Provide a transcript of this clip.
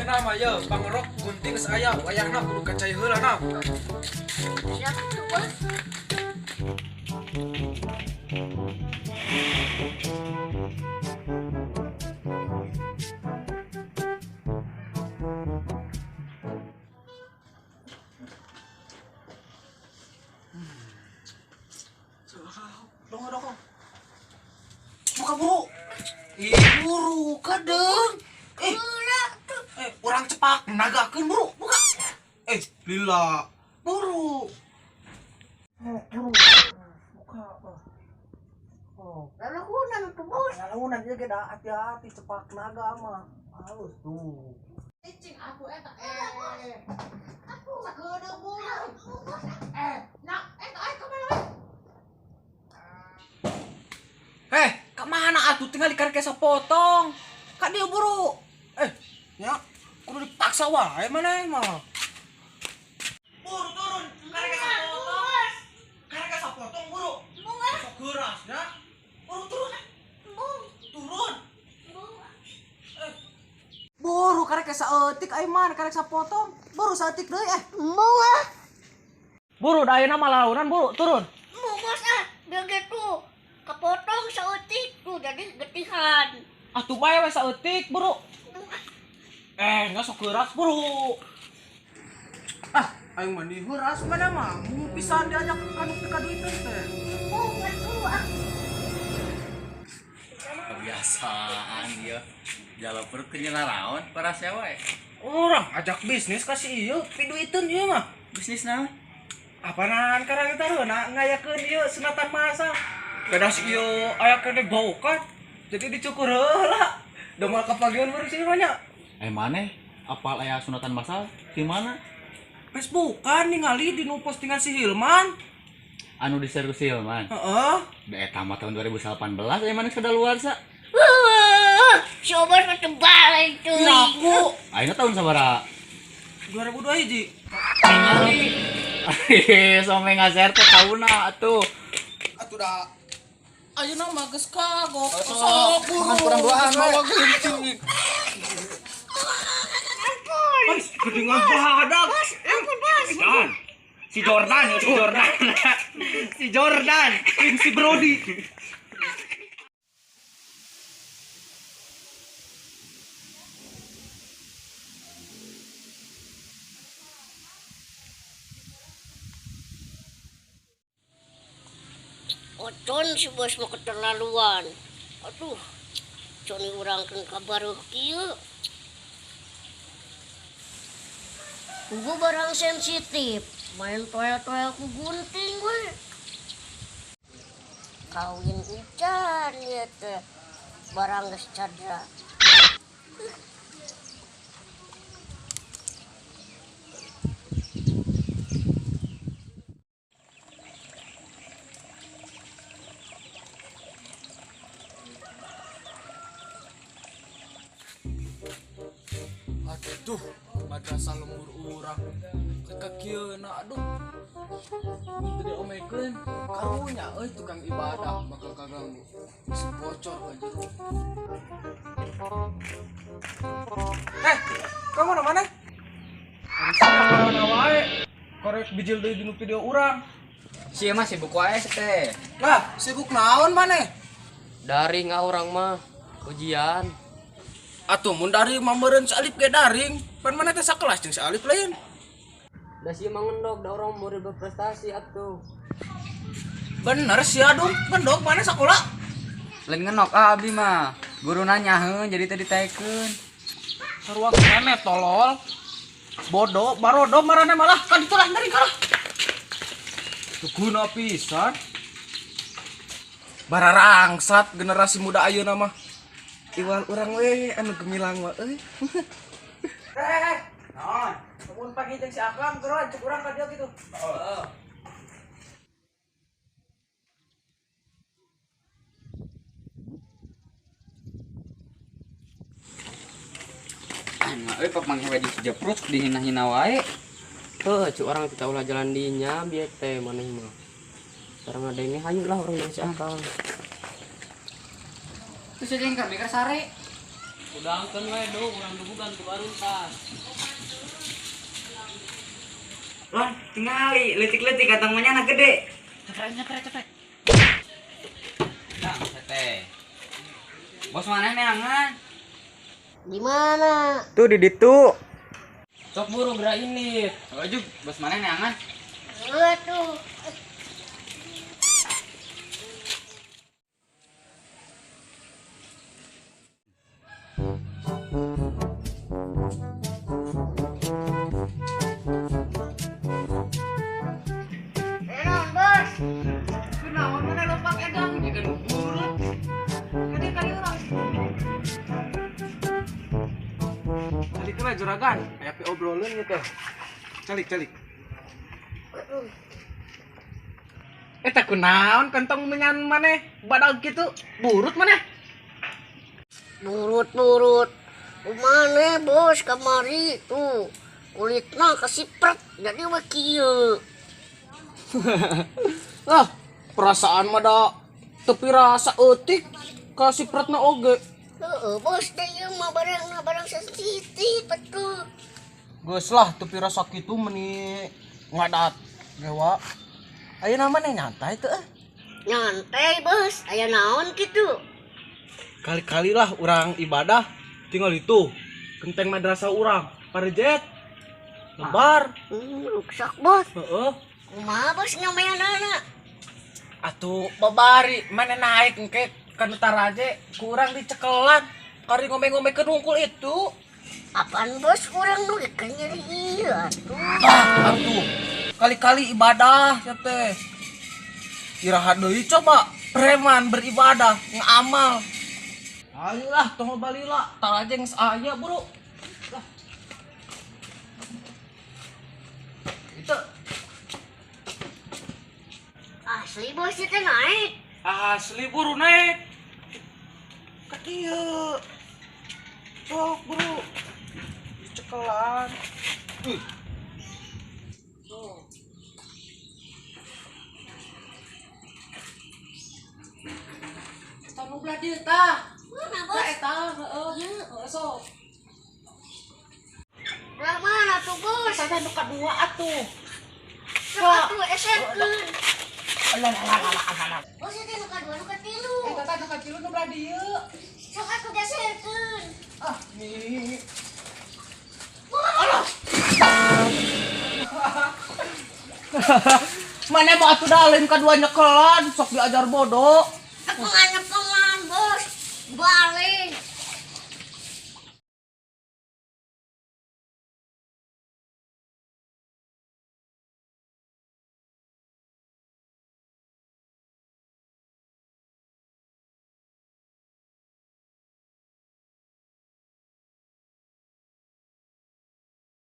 Ayeuna mah ye pangerok gunting geus aya, wayahna kudu kacai heula na. Siap tuh bos. Dong. Buka buru. Buru kadeng. Orang cepak nagakeun buru. Buka. Lila. Buru. Buka. Lalahunan tuh bos. Lalahunan dia ge da hati-hati cepak naga mah. Halus tuh. Cicing aku eta aku sakeuna buru. Nak eta kemana? Kemana atuh tinggal dikarek sapotong. Ka dia buru. Ya, kudu dipaksa wae maneh mah. Buru turun, karek sapotong. Karek sapotong buru. Sok geuras ya. Buru turun. Turun. Buru karek saeutik ai man karek sapotong. Buru saeutik deui Buru da ayeuna mah lalaunan buru turun. Bos dia gitu. Kepotong saeutik tuh jadi getihan. Atuh bae we saeutik buru. Enggak sok geuras buru. Aing mandi heuras mana mah mun pisan diajak ka duit teh. Kebiasaan dia jalan perut kenyelarawan para sewa. Orang ajak bisnis kasih ieu piduiteun ieu mah. Bisnis naon? Apaan karang taruhna ngayakeun ieu sunatan masal. Gadas ieu aya kene baukan. Jadi dicukur heula. Da moal kapagian baru sih banyak. Maneh apal aya sunatan masal di mana? Facebookan ningali di nu postingan si Hilman. Anu di-share ku Silman. Heeh. Eta mah tahun 2018 aya maneh kadaluarsa. Coba ketebal itu. Laku. Ayeuna tahun sabaraha? 2002 Some ngasere teh tauna atuh. Atuh da ayeuna mah geus kagok. Sok kurang duaan bawa geuncing. Gedingan badak. Jordan. Si Jordan. Si Jordan. Si Brody. Ocon si bos mau keterlaluan. Aduh, coni urang kan kabar kieu. Kugu barang sensitif, main toel-toel ku gunting we. Kawin hujan ya teh, barang geus cadra. Aduh, madrasah lembur urang. Kakieuna aduh. Jadi omekeun karunya tukang ibadah bakal kaganggu. Si bocor ka jero. Kamu mana? Mana wae? Korek bijil deui dinu video urang. Sia mah sibuk wae teh. Lah, sibuk naon maneh? Daring urang mah ujian. Atuh mun dari mameureun si Alif ge daring. Pan maneh teh sakelas jeung si Alif lain. Da sia mah ngendog da urang murid berprestasi atuh. Bener sih aduh, ngendog maneh sakola. Lain ngenok abi mah. Guru nanyaheun jadi teh ditaekeun. Sarua keneh tolol. Bodoh, barodo marane malah kan ditulah dari kalah. Guna pisan. Bararangsat generasi muda ayeuna mah. Iwan urang we anu gemilang mah euy. Naon? Mun pagi jeung si Akang geura cek urang ka dieu kitu. Heeh. Nah, pamanghe baju jeprut dihina-hina wae. Heuh, cu urang teh ulah jalan dinya bieu teh maneh mah. Sareng ngadenge hayu lah urang jeung si Akang. Terus jadi yang kami sare. Udah angkan we do, urang dugugan tu baruntas. Lah, tingali, letik-letik katang anak gede. Cekrek. Nah, teh. Bos mana neangan? Di mana? Tuh di ditu. Sok buru gerak ini. Ojug, bos mana neangan? Aduh. Enon, bos. Kenapa mana lompat egang ini kan urut. Gede kali orang. Calik kena juragan, kayak pi obrolan gitu. Calik. Tak kunaon kantong menyan maneh badag gitu burut maneh. Burut. Mana bos kamari tuh. Kulitna kesipret jadi wakil. Ah, perasaan mah da tepi rasa eutik kasih pratna oge. Bos teh ieu mah barang sensitif betul. Geus lah tepi rasa kitu meni ngadat dewa. Ayeuna mah nyantai teu Nyantai bos, aya naon gitu. Kali-kali lah urang ibadah tinggal itu genteng madrasah urang parejet lebar. Ruksak bos. Heeh. Kumaha bos ngameanana? Atuh babari mana naik engke ka Taraje kurang dicekelan kari ngombe-ngombe ke dungkul itu. Apaan bos urang nu ieu nyeri ieu atuh. Atuh kali-kali ibadah ya teh. Iraha deui coba preman beribadah ngamal. Ayolah tong balila Taraje geus aya buru. Lah. Itu Asli bos itu naik. asli buru naik. Ka dieu. Sok buru. Cekelan. Tanu belah dieu tah. Mana Tah bos? eta heeh sok. Belah mana tuh bos? Tah nu kadua atuh. Sok atuh eserkeun. Alah. Bos itu nu kadua nu katilu. Eta nu katilu nu belah dieu. Sok atuh geserkeun. Ah, nih. Mana mau atuh dalim kadua nyekelan sok diajar bodoh. Aku nggak nyepelan bos. Balik.